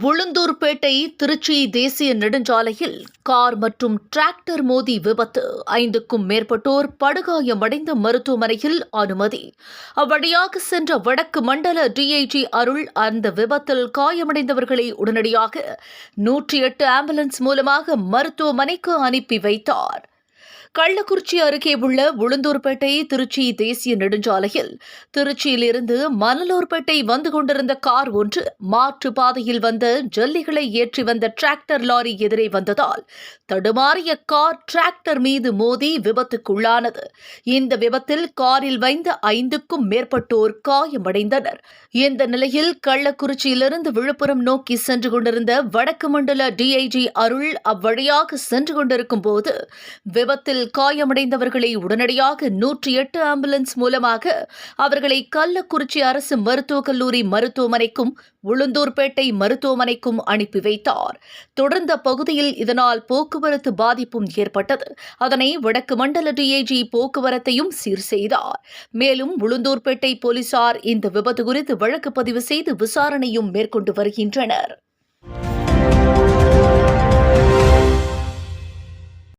உளுந்தூர்பேட்டை திருச்சி தேசிய நெடுஞ்சாலையில் கார் மற்றும் டிராக்டர் மோதி விபத்து. 5க்கும் மேற்பட்டோர் படுகாயமடைந்த மருத்துவமனையில் அனுமதி. அவ்வழியாக சென்ற வடக்கு மண்டல டிஐஜி அருள் அந்த விபத்தில் காயமடைந்தவர்களை உடனடியாக 108 ஆம்புலன்ஸ் மூலமாக மருத்துவமனைக்கு அனுப்பி வைத்தார். கள்ளக்குறிச்சி அருகே உள்ள உளுந்தூர்பேட்டை திருச்சி தேசிய நெடுஞ்சாலையில் திருச்சியிலிருந்து மணலூர்பேட்டை வந்து கொண்டிருந்த கார் ஒன்று மாற்று பாதையில் வந்த ஜல்லிகளை ஏற்றி வந்த டிராக்டர் லாரி எதிரே வந்ததால் தடுமாறிய கார் டிராக்டர் மீது மோதி விபத்துக்குள்ளானது. இந்த விபத்தில் காரில் வைந்த 5க்கும் மேற்பட்டோர் காயமடைந்தனர். இந்த நிலையில் கள்ளக்குறிச்சியிலிருந்து விழுப்புரம் நோக்கி சென்று கொண்டிருந்த வடக்கு மண்டல டிஐஜி அருள் அவ்வழியாக சென்று கொண்டிருக்கும் போது விபத்தில் காயமடைந்தவர்களை உடனடியாக 108 ஆம்புலன்ஸ் மூலமாக அவர்களை கள்ளக்குறிச்சி அரசு மருத்துவக் கல்லூரி மருத்துவமனைக்கும் உளுந்தூர்பேட்டை மருத்துவமனைக்கும் அனுப்பி வைத்தார். தொடர்ந்த பகுதியில் இதனால் போக்குவரத்து பாதிப்பும் ஏற்பட்டது. அதனை வடக்கு மண்டல டிஐஜி போக்குவரத்தையும் சீர் செய்தார். மேலும் உளுந்தூர்பேட்டை போலீசார் இந்த விபத்து குறித்து வழக்கு பதிவு செய்து விசாரணையும் மேற்கொண்டு வருகின்றனர்.